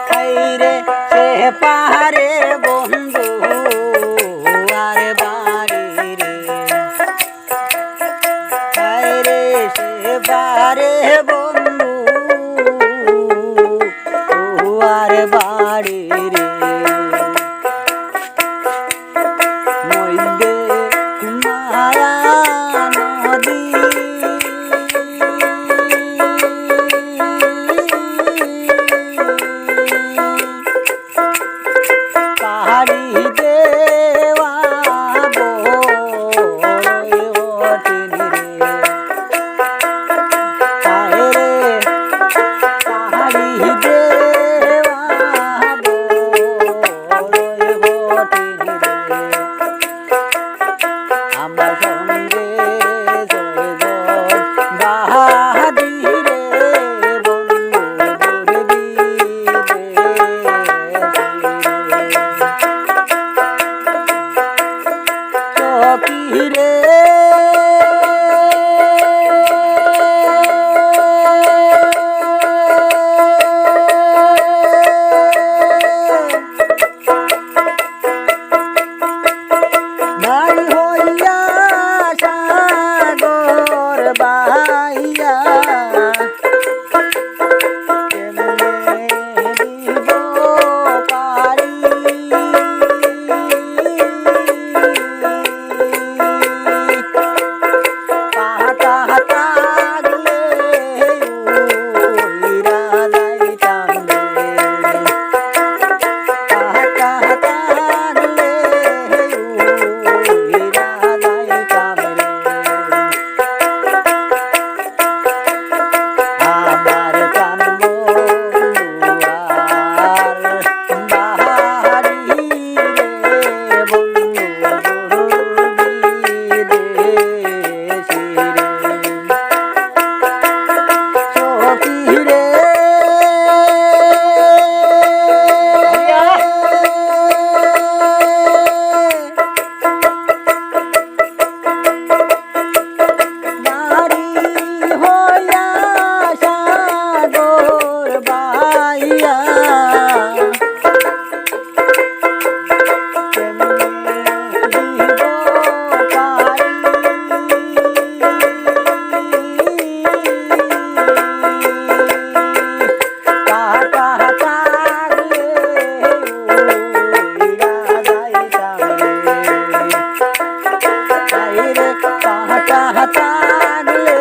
হাইরে সে পাহাড়ে বন্ধু আর বাড়ি রে, হাইরে সে পাহাড়ে বন্ধু আর বাড়ি রে, মধ্যে মায়া নদী পাহাড়ি দেওয়া বড়ই কঠিন রে, হায়রে পাহাড়ি দেওয়া বড়ই কঠিন রে, আমার সঙ্গে জয়জন বাহাদি রে বন্ধু দুর্বি রে নাই হইয়া সাগর বাইয়া কেমনে দিব পারি, পাতা থাকলে উইরা যাইতাম রে, পাতা থাকলে উইরা যাইতাম রে, আমার প্রাণ বন্ধুয়ার বাহারি রে বন্ধু বিদেশি রে, সখী রে নারী হইয়া সাগর বাইয়া কেমনে দিব পারি, পাতা থাকলে উইরা যাইতাম রে, হায়রে পাতা থাকলে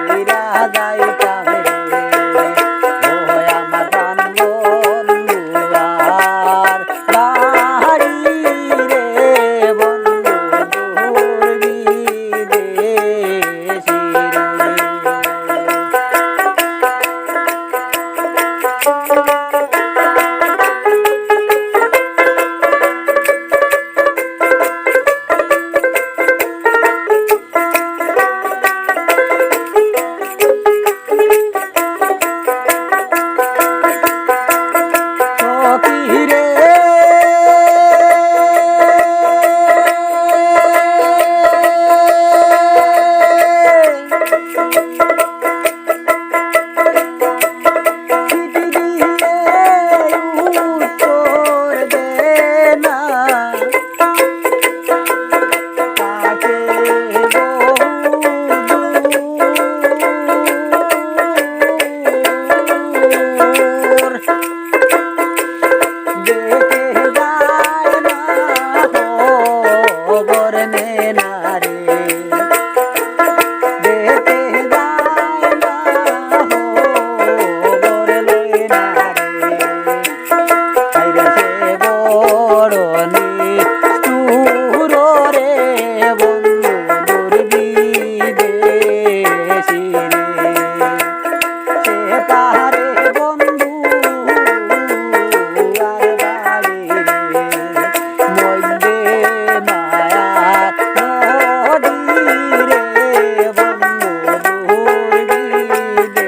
উইরা যাইতাম রে, ও আমার প্রাণ বন্ধুয়ার বাহারি রে বন্ধু বিদেশি রে। সখী রে চিঠি দিলে উত্তর দে না, তাকে বহুদূর দেখে যায় না খবর নে না রে, দেখে যায় না খবর লই না রে, হায়রে সে বড় নিষ্ঠুর রে বন্ধু দুর্বিদেশি রে, সে পাহাড়ে বন্ধু আর বাড়ি রে, মধ্যে মায়া নদী রে বন্ধু দুর্বিদেশি রে,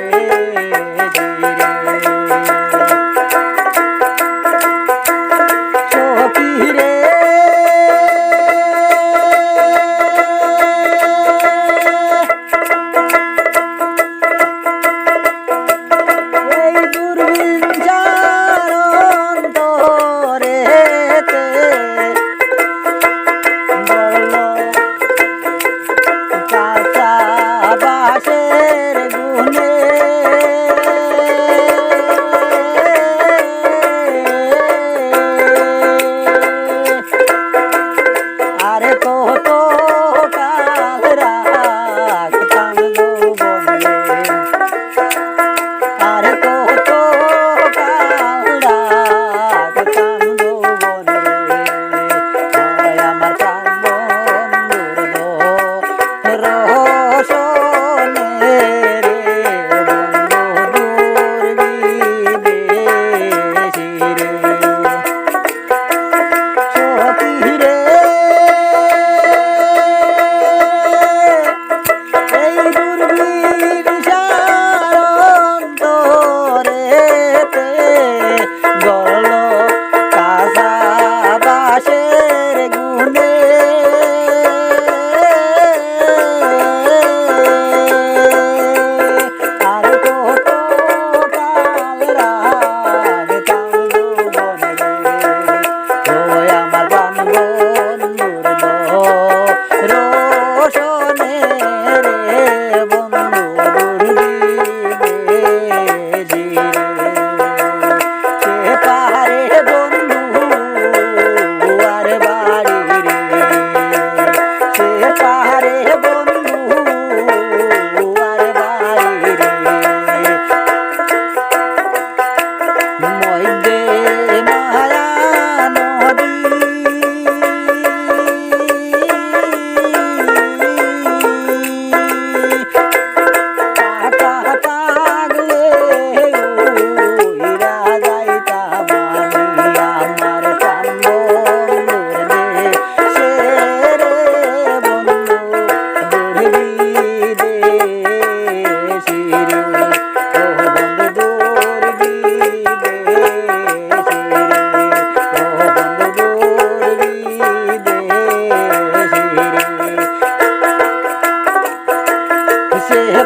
সখী রে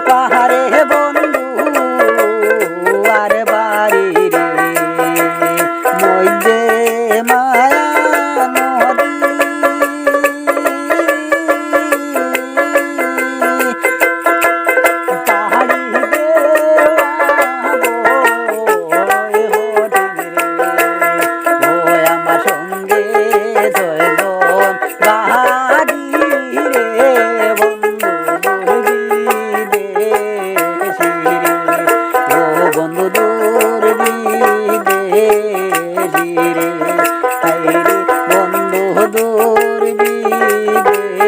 পাহাড়ে বন্ধু আর বাড়ি রে মধ্যে মায়া নদী পাহাড়ি ও আমার সঙ্গে জয়জন বাহারি রে বন্ধু বিদেশি রে ও বন্ধু দূর বিদেশি রে হাই রে বন্ধু দূর বিদেশি